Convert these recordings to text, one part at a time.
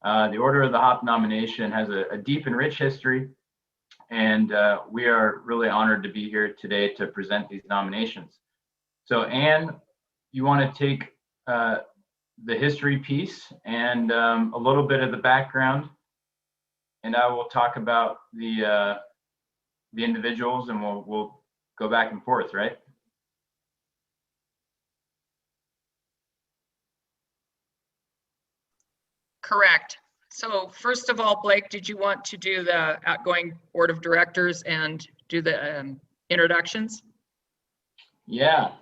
The Order of the Hop nomination has a deep and rich history, and we are really honored to be here today to present these nominations. So Anne, you want to take the history piece and a little bit of the background, and I will talk about the individuals, and we'll go back and forth, right? Correct. So first of all, Blake, did you want to do the outgoing board of directors and do the introductions? Yeah,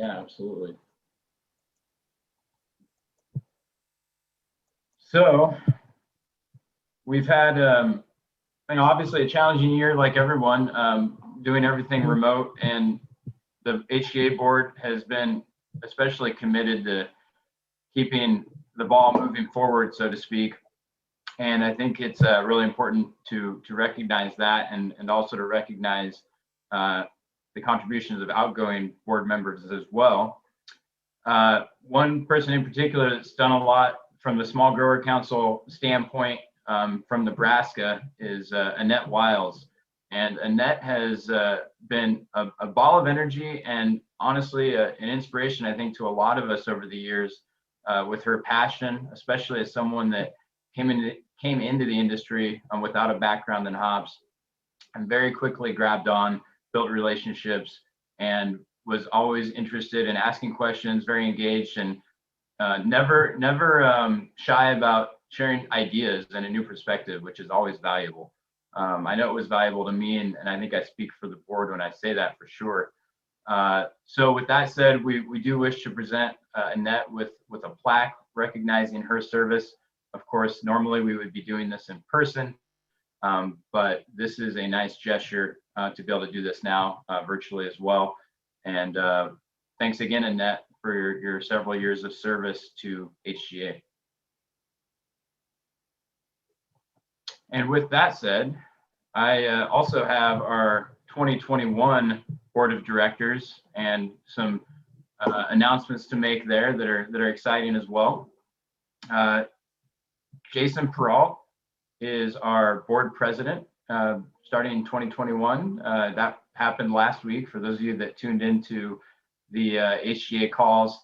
absolutely. So we've had, obviously a challenging year like everyone, doing everything remote, and the HGA board has been especially committed to keeping the ball moving forward, so to speak. And I think it's really important to recognize that, and also to recognize the contributions of outgoing board members as well. One person in particular that's done a lot from the Small Grower Council standpoint from Nebraska is Annette Wiles. And Annette has been a ball of energy, and honestly an inspiration, I think, to a lot of us over the years with her passion, especially as someone that came into the industry without a background in hops, and very quickly grabbed on, built relationships, and was always interested in asking questions, very engaged, and never shy about sharing ideas and a new perspective, which is always valuable. I know it was valuable to me, and I think I speak for the board when I say that for sure. So with that said, we do wish to present Annette with a plaque recognizing her service. Of course, normally we would be doing this in person, but this is a nice gesture to be able to do this now virtually as well. And thanks again, Annette, for your several years of service to HGA. And with that said, I also have our 2021 board of directors and some announcements to make there that are exciting as well. Jason Peralt is our board president starting in 2021. That happened last week. For those of you that tuned into the HGA calls,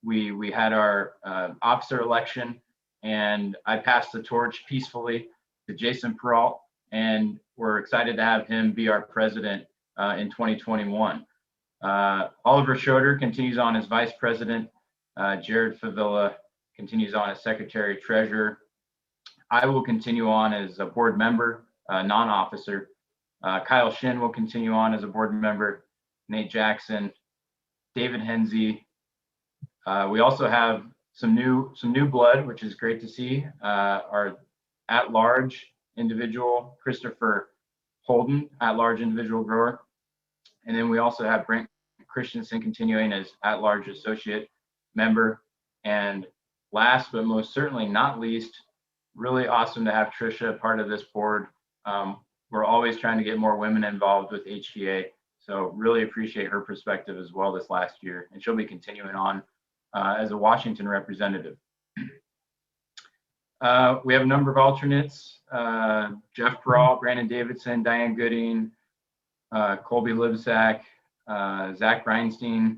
we had our officer election, and I passed the torch peacefully to Jason Peralt, and we're excited to have him be our president in 2021. Oliver Schroeder continues on as vice president. Jared Favilla continues on as secretary treasurer. I will continue on as a board member, non-officer. Kyle Shin will continue on as a board member. Nate Jackson, David Henze. We also have some new blood, which is great to see. Our at-large individual, Christopher Holden, at-large individual grower. And then we also have Brent Christensen continuing as at-large associate member. And last but most certainly not least, really awesome to have Trisha part of this board. We're always trying to get more women involved with HGA, so really appreciate her perspective as well this last year, and she'll be continuing on as a Washington representative. We have a number of alternates: Jeff Peralt, Brandon Davidson, Diane Gooding, Colby Libsack, Zach Reinstein,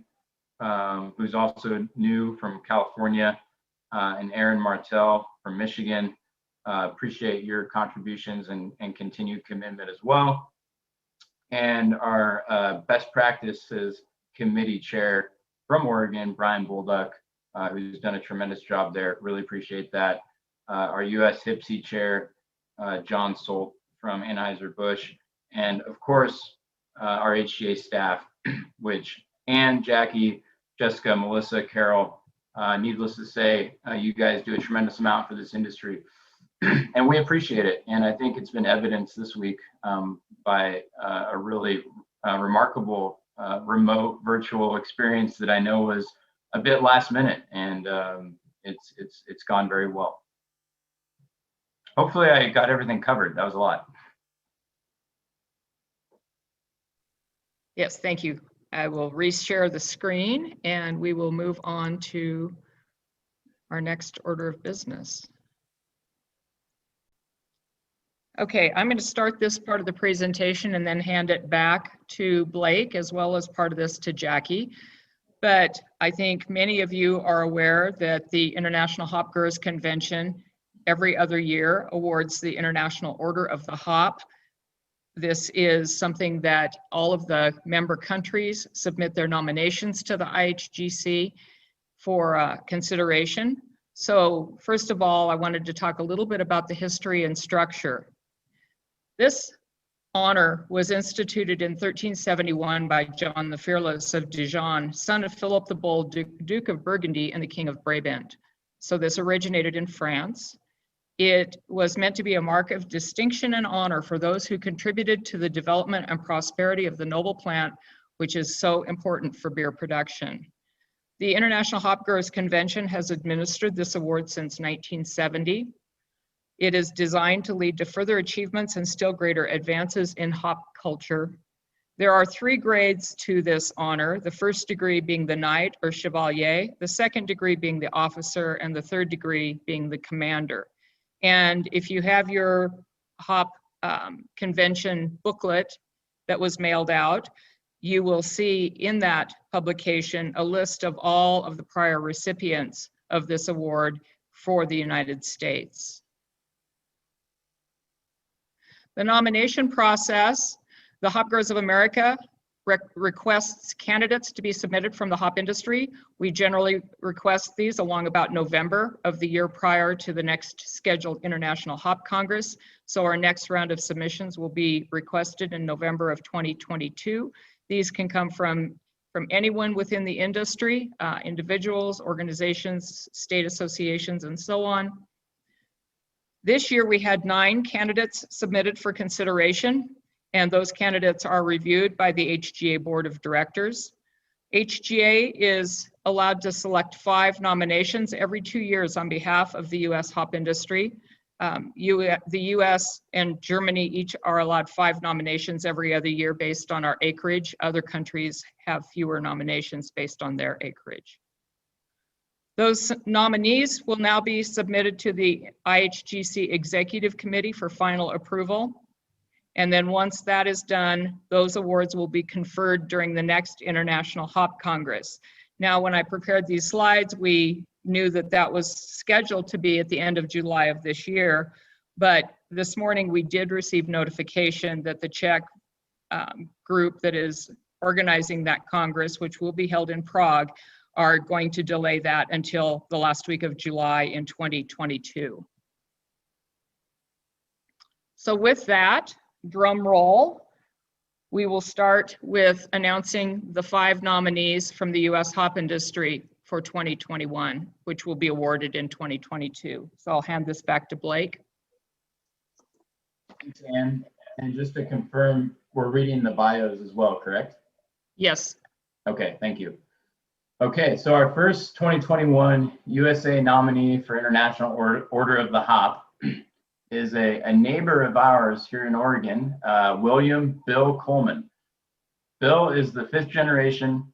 who's also new from California, and Aaron Martell from Michigan. Appreciate your contributions and continued commitment as well. And our best practices committee chair from Oregon, Brian Bolduck, who's done a tremendous job there. Really appreciate that. Our US HIPSI chair, John Solt from Anheuser-Busch, and of course, our HGA staff, which Anne, Jackie, Jessica, Melissa, Carol, needless to say, you guys do a tremendous amount for this industry, and we appreciate it. And I think it's been evidenced this week by a really remarkable remote virtual experience that I know was a bit last minute, and it's gone very well. Hopefully I got everything covered. That was a lot. Yes, thank you. I will reshare the screen and we will move on to our next order of business. Okay, I'm going to start this part of the presentation and then hand it back to Blake, as well as part of this to Jackie. But I think many of you are aware that the International Hop Growers Convention every other year awards the International Order of the Hop. This is something that all of the member countries submit their nominations to the IHGC for consideration. So first of all, I wanted to talk a little bit about the history and structure. This honor was instituted in 1371 by John the Fearless of Dijon, son of Philip the Bold, Duke of Burgundy and the King of Brabant. So this originated in France. It was meant to be a mark of distinction and honor for those who contributed to the development and prosperity of the noble plant, which is so important for beer production. The International Hop Growers Convention has administered this award since 1970. It is designed to lead to further achievements and still greater advances in hop culture. There are 3 grades to this honor, the first degree being the Knight or Chevalier, the second degree being the Officer, and the third degree being the Commander. And if you have your hop convention booklet that was mailed out, you will see in that publication a list of all of the prior recipients of this award for the United States. The nomination process, the Hop Growers of America requests candidates to be submitted from the hop industry. We generally request these along about November of the year prior to the next scheduled International Hop Congress. So our next round of submissions will be requested in November of 2022. These can come from anyone within the industry, individuals, organizations, state associations, and so on. This year we had 9 candidates submitted for consideration, and those candidates are reviewed by the HGA Board of Directors. HGA is allowed to select 5 nominations every 2 years on behalf of the US hop industry. The US and Germany each are allowed 5 nominations every other year based on our acreage. Other countries have fewer nominations based on their acreage. Those nominees will now be submitted to the IHGC Executive Committee for final approval. And then once that is done, those awards will be conferred during the next International Hop Congress. Now, when I prepared these slides, we knew that that was scheduled to be at the end of July of this year. But this morning, we did receive notification that the Czech group that is organizing that Congress, which will be held in Prague, are going to delay that until the last week of July in 2022. So with that, drum roll, we will start with announcing the 5 nominees from the US hop industry for 2021, which will be awarded in 2022. So I'll hand this back to Blake. Thanks, Ann. And just to confirm, we're reading the bios as well, correct? Yes. Okay, thank you. Okay, so our first 2021 USA nominee for International Order of the Hop is a neighbor of ours here in Oregon, William Bill Coleman. Bill is the 5th generation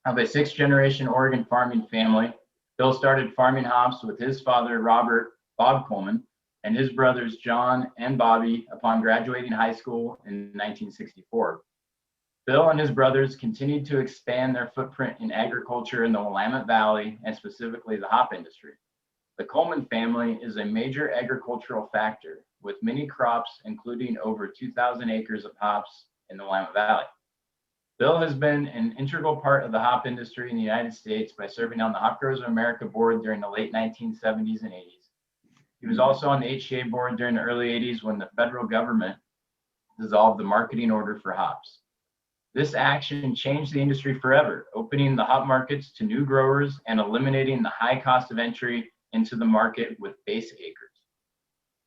of a 6th generation Oregon farming family. Bill started farming hops with his father, Bob Coleman, and his brothers, John and Bobby, upon graduating high school in 1964. Bill and his brothers continued to expand their footprint in agriculture in the Willamette Valley and specifically the hop industry. The Coleman family is a major agricultural factor with many crops, including over 2,000 acres of hops in the Willamette Valley. Bill has been an integral part of the hop industry in the United States by serving on the Hop Growers of America board during the late 1970s and 80s. He was also on the HGA board during the early 80s when the federal government dissolved the marketing order for hops. This action changed the industry forever, opening the hop markets to new growers and eliminating the high cost of entry into the market with basic acres.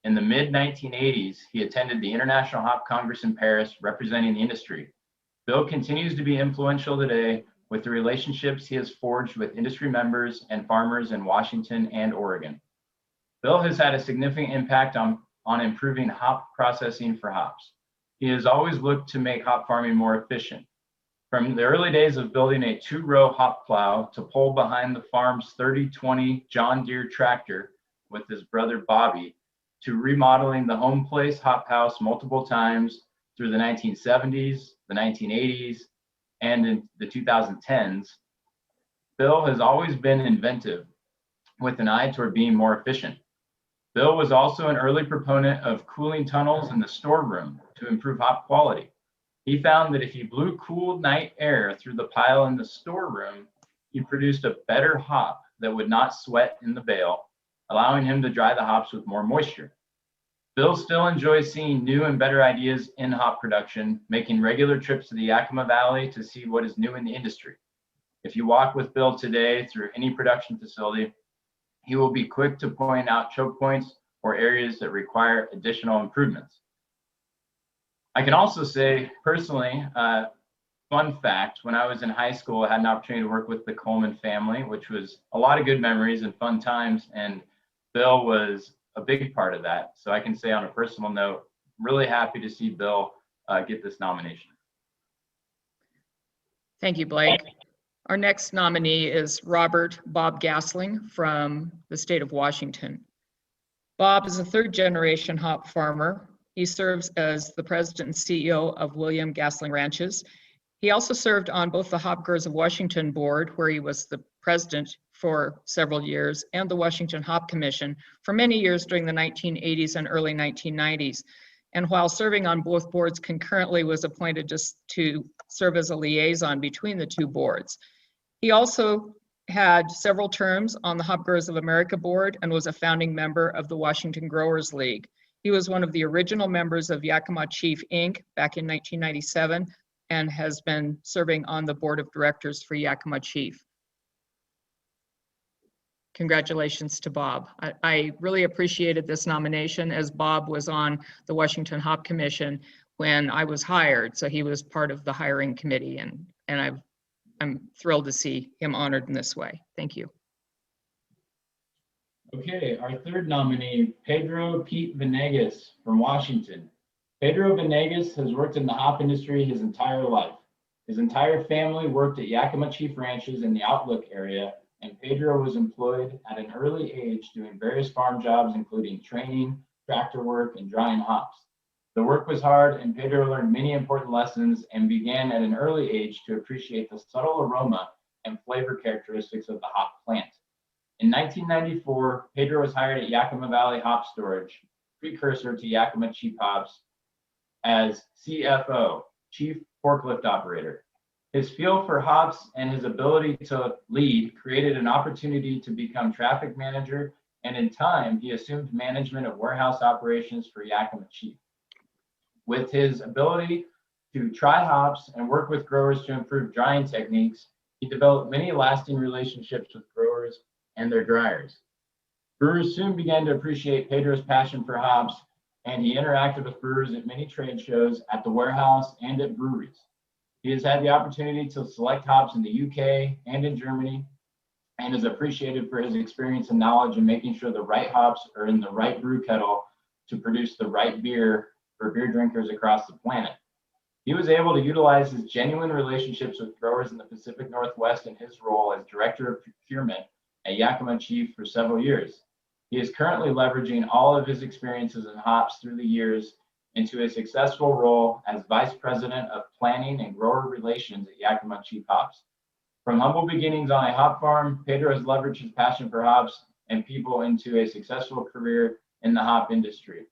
In the mid-1980s, he attended the International Hop Congress in Paris, representing the industry. Bill continues to be influential today with the relationships he has forged with industry members and farmers in Washington and Oregon. Bill has had a significant impact on improving hop processing for hops. He has always looked to make hop farming more efficient. From the early days of building a 2-row hop plow to pull behind the farm's 3020 John Deere tractor with his brother Bobby, to remodeling the home place hop house multiple times through the 1970s, the 1980s, and in the 2010s, Bill has always been inventive with an eye toward being more efficient. Bill was also an early proponent of cooling tunnels in the storeroom to improve hop quality. He found that if he blew cool night air through the pile in the storeroom, he produced a better hop that would not sweat in the bale, allowing him to dry the hops with more moisture. Bill still enjoys seeing new and better ideas in hop production, making regular trips to the Yakima Valley to see what is new in the industry. If you walk with Bill today through any production facility, he will be quick to point out choke points or areas that require additional improvements. I can also say personally, fun fact, when I was in high school, I had an opportunity to work with the Coleman family, which was a lot of good memories and fun times, and Bill was a big part of that. So I can say on a personal note, really happy to see Bill get this nomination. Thank you, Blake. Our next nominee is Robert Bob Gasling from the state of Washington. Bob is a third-generation hop farmer. He serves as the president and CEO of William Gasling Ranches. He also served on both the Hop Growers of Washington board, where he was the president for several years, and the Washington Hop Commission for many years during the 1980s and early 1990s. And while serving on both boards concurrently, was appointed just to serve as a liaison between the two boards. He also had several terms on the Hop Growers of America board and was a founding member of the Washington Growers League. He was one of the original members of Yakima Chief Inc. back in 1997 and has been serving on the board of directors for Yakima Chief. Congratulations to Bob. I really appreciated this nomination, as Bob was on the Washington Hop Commission when I was hired. So he was part of the hiring committee, and I'm thrilled to see him honored in this way. Thank you. Okay, our third nominee, Pedro Pete Venegas from Washington. Pedro Venegas has worked in the hop industry his entire life. His entire family worked at Yakima Chief Ranches in the Outlook area, and Pedro was employed at an early age doing various farm jobs, including training, tractor work, and drying hops. The work was hard, and Pedro learned many important lessons and began at an early age to appreciate the subtle aroma and flavor characteristics of the hop plant. In 1994, Pedro was hired at Yakima Valley Hop Storage, precursor to Yakima Chief Hops, as CFO, Chief Forklift Operator. His feel for hops and his ability to lead created an opportunity to become traffic manager, and in time, he assumed management of warehouse operations for Yakima Chief. With his ability to try hops and work with growers to improve drying techniques, he developed many lasting relationships with growers and their dryers. Brewers soon began to appreciate Pedro's passion for hops, and he interacted with brewers at many trade shows, at the warehouse, and at breweries. He has had the opportunity to select hops in the UK and in Germany, and is appreciated for his experience and knowledge in making sure the right hops are in the right brew kettle to produce the right beer for beer drinkers across the planet. He was able to utilize his genuine relationships with growers in the Pacific Northwest in his role as Director of Procurement at Yakima Chief for several years. He is currently leveraging all of his experiences in hops through the years into a successful role as Vice President of Planning and Grower Relations at Yakima Chief Hops. From humble beginnings on a hop farm, Pedro has leveraged his passion for hops and people into a successful career in the hop industry.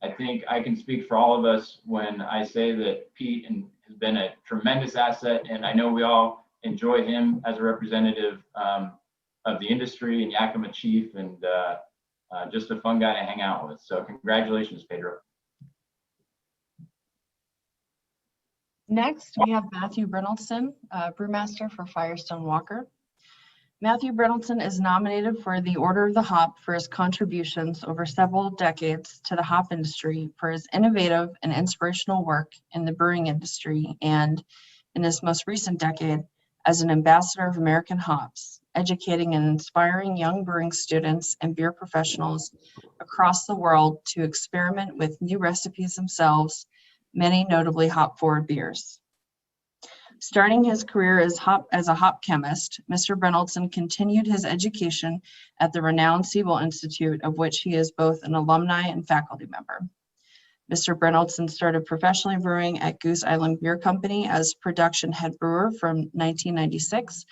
I think I can speak for all of us when I say that Pete has been a tremendous asset, and I know we all enjoy him as a representative of the industry and Yakima Chief, and just a fun guy to hang out with. So congratulations, Pedro. Next, we have Matthew Reynoldson, Brewmaster for Firestone Walker. Matthew Reynoldson is nominated for the Order of the Hop for his contributions over several decades to the hop industry, for his innovative and inspirational work in the brewing industry, and in his most recent decade as an ambassador of American hops, educating and inspiring young brewing students and beer professionals across the world to experiment with new recipes themselves, many notably hop-forward beers. Starting his career as a hop chemist, Mr. Reynoldson continued his education at the renowned Siebel Institute, of which he is both an alumni and faculty member. Mr. Reynoldson started professionally brewing at Goose Island Beer Company as production head brewer from 1996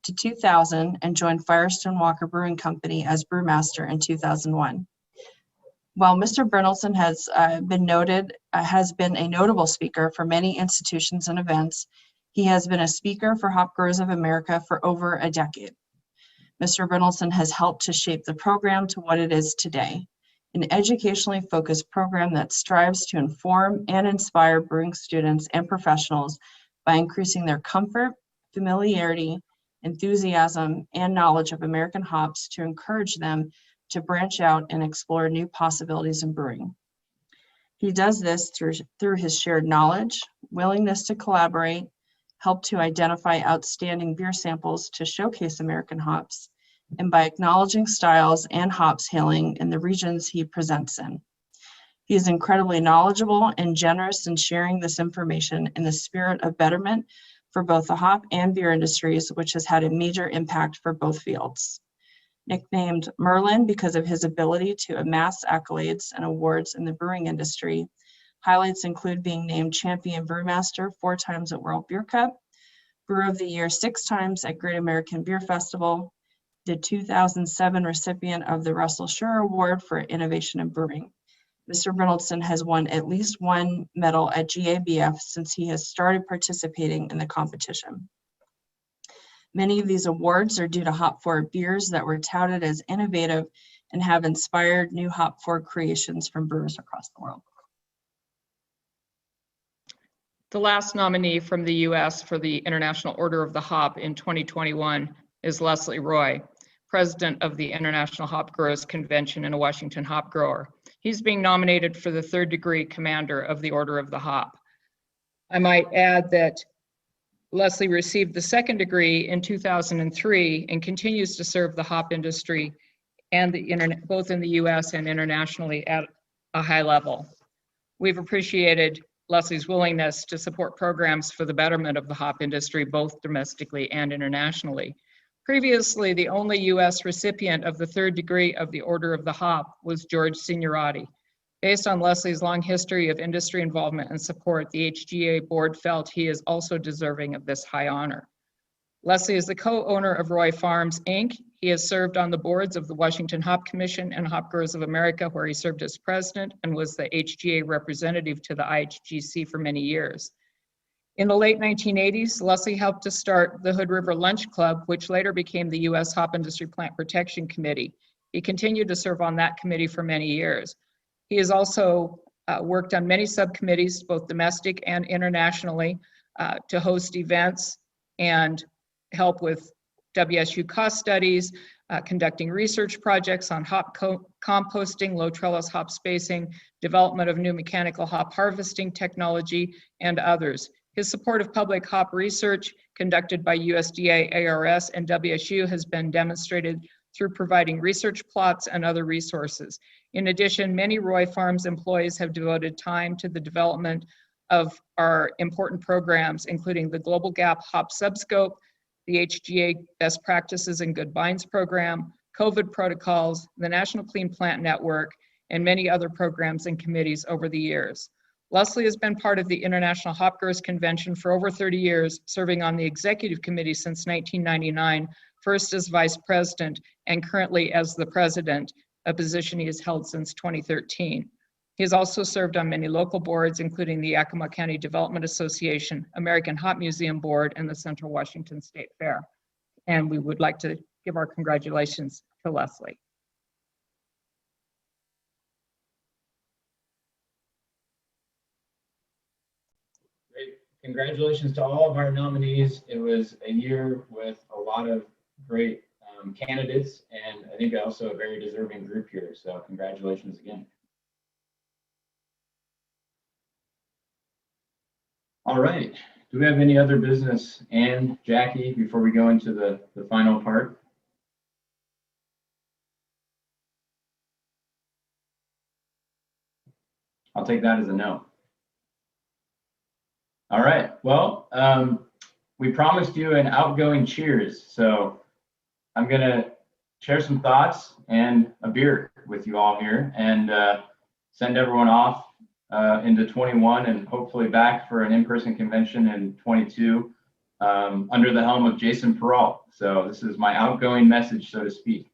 to 2000 and joined Firestone Walker Brewing Company as brewmaster in 2001. While Mr. Reynoldson has been a notable speaker for many institutions and events, he has been a speaker for Hop Growers of America for over a decade. Mr. Reynoldson has helped to shape the program to what it is today, an educationally focused program that strives to inform and inspire brewing students and professionals by increasing their comfort, familiarity, enthusiasm, and knowledge of American hops to encourage them to branch out and explore new possibilities in brewing. He does this through his shared knowledge, willingness to collaborate, help to identify outstanding beer samples to showcase American hops, and by acknowledging styles and hops hailing in the regions he presents in. He is incredibly knowledgeable and generous in sharing this information in the spirit of betterment for both the hop and beer industries, which has had a major impact for both fields. Nicknamed Merlin because of his ability to amass accolades and awards in the brewing industry, highlights include being named Champion Brewmaster 4 times at World Beer Cup, Brewer of the Year 6 times at Great American Beer Festival, the 2007 recipient of the Russell Shure Award for Innovation in Brewing. Mr. Reynoldson has won at least 1 medal at GABF since he has started participating in the competition. Many of these awards are due to hop-forward beers that were touted as innovative and have inspired new hop-forward creations from brewers across the world. The last nominee from the U.S. for the International Order of the Hop in 2021 is Leslie Roy, president of the International Hop Growers Convention and a Washington hop grower. He's being nominated for the 3rd degree commander of the Order of the Hop. I might add that Leslie received the 2nd degree in 2003 and continues to serve the hop industry and the internet, both in the US and internationally at a high level. We've appreciated Leslie's willingness to support programs for the betterment of the hop industry, both domestically and internationally. Previously, the only US recipient of the 3rd degree of the Order of the Hop was George Signorati. Based on Leslie's long history of industry involvement and support, the HGA board felt he is also deserving of this high honor. Leslie is the co-owner of Roy Farms, Inc. He has served on the boards of the Washington Hop Commission and Hop Growers of America, where he served as president and was the HGA representative to the IHGC for many years. In the late 1980s, Leslie helped to start the Hood River Lunch Club, which later became the U.S. Hop Industry Plant Protection Committee. He continued to serve on that committee for many years. He has also worked on many subcommittees, both domestic and internationally, to host events and help with WSU cost studies, conducting research projects on hop composting, low trellis hop spacing, development of new mechanical hop harvesting technology, and others. His support of public hop research conducted by USDA, ARS, and WSU has been demonstrated through providing research plots and other resources. In addition, many Roy Farms employees have devoted time to the development of our important programs, including the Global Gap Hop Subscope, the HGA Best Practices and Good Binds program, COVID protocols, the National Clean Plant Network, and many other programs and committees over the years. Leslie has been part of the International Hop Growers Convention for over 30 years, serving on the executive committee since 1999, first as vice president and currently as the president, a position he has held since 2013. He has also served on many local boards, including the Yakima County Development Association, American Hop Museum Board, and the Central Washington State Fair. And we would like to give our congratulations to Leslie. Great. Congratulations to all of our nominees. It was a year with a lot of great candidates, and I think also a very deserving group here. So congratulations again. All right. Do we have any other business, and Jackie, before we go into the final part? I'll take that as a no. All right. Well, we promised you an outgoing cheers. So I'm going to share some thoughts and a beer with you all here and send everyone off into 21 and hopefully back for an in-person convention in 22 under the helm of Jason Peralt. So this is my outgoing message, so to speak.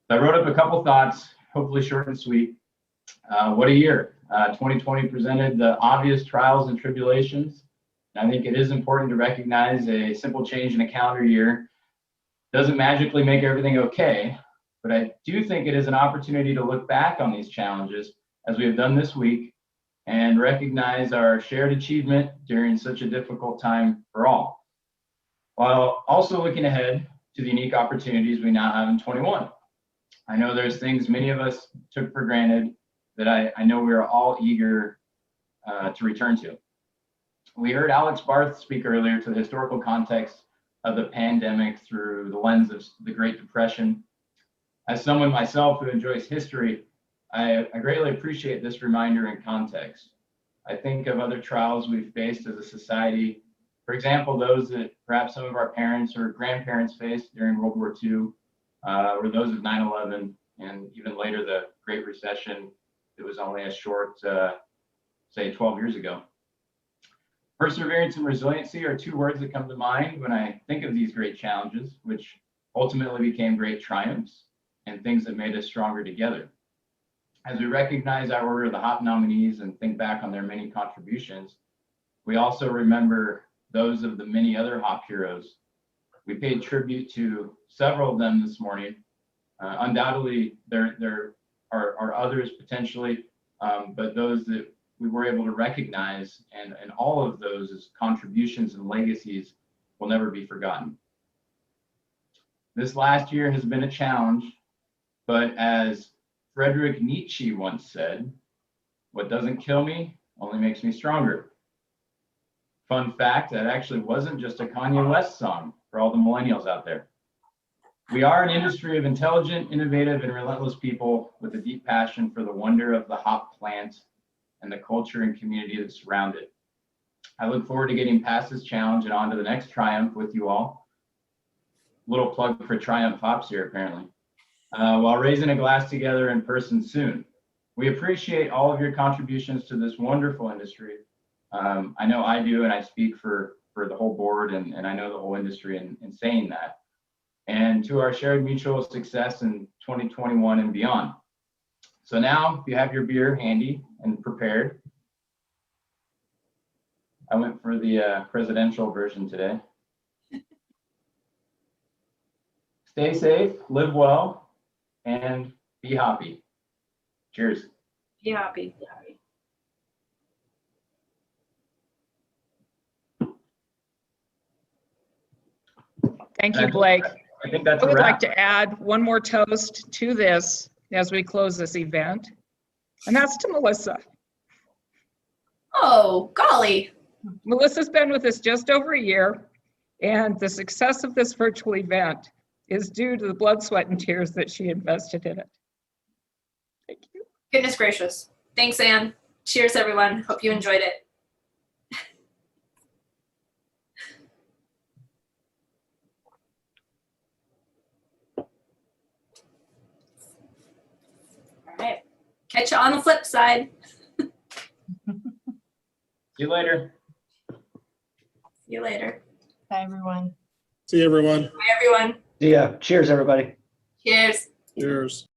I wrote up a couple thoughts, hopefully short and sweet. What a year. 2020 presented the obvious trials and tribulations. And I think it is important to recognize a simple change in a calendar year doesn't magically make everything okay, but I do think it is an opportunity to look back on these challenges as we have done this week and recognize our shared achievement during such a difficult time for all, while also looking ahead to the unique opportunities we now have in 21. I know there's things many of us took for granted that I know we are all eager to return to. We heard Alex Barth speak earlier to the historical context of the pandemic through the lens of the Great Depression. As someone myself who enjoys history, I greatly appreciate this reminder and context. I think of other trials we've faced as a society, for example, those that perhaps some of our parents or grandparents faced during World War II, or those of 9/11, and even later the Great Recession. It was only a short, say 12 years ago. Perseverance and resiliency are two words that come to mind when I think of these great challenges, which ultimately became great triumphs and things that made us stronger together. As we recognize our Order of the Hop nominees and think back on their many contributions, we also remember those of the many other hop heroes. We paid tribute to several of them this morning. Undoubtedly, there are others potentially, but those that we were able to recognize and all of those as contributions and legacies will never be forgotten. This last year has been a challenge, but as Friedrich Nietzsche once said, what doesn't kill me only makes me stronger. Fun fact, that actually wasn't just a Kanye West song for all the millennials out there. We are an industry of intelligent, innovative, and relentless people with a deep passion for the wonder of the hop plant and the culture and community that surround it. I look forward to getting past this challenge and on to the next triumph with you all. Little plug for Triumph Hops here, apparently. While raising a glass together in person soon. We appreciate all of your contributions to this wonderful industry. I know I do, and I speak for the whole board, and I know the whole industry in saying that. And to our shared mutual success in 2021 and beyond. So now, if you have your beer handy and prepared, I went for the presidential version today. Stay safe, live well, and be hoppy. Cheers. Be happy. Thank you, Blake. I think that's I a would like wrap. to add one more toast to this as we close this event, and that's to Melissa. Oh, golly. Melissa's been with us just over a year, and the success of this virtual event is due to the blood, sweat, and tears that she invested in it. Thank you. Goodness gracious. Thanks, Anne. Cheers, everyone. Hope you enjoyed it. All right. Catch you on the flip side. See you later. See you later. Bye, everyone. See you, everyone. Bye, everyone. Yeah. Cheers, everybody. Cheers. Cheers.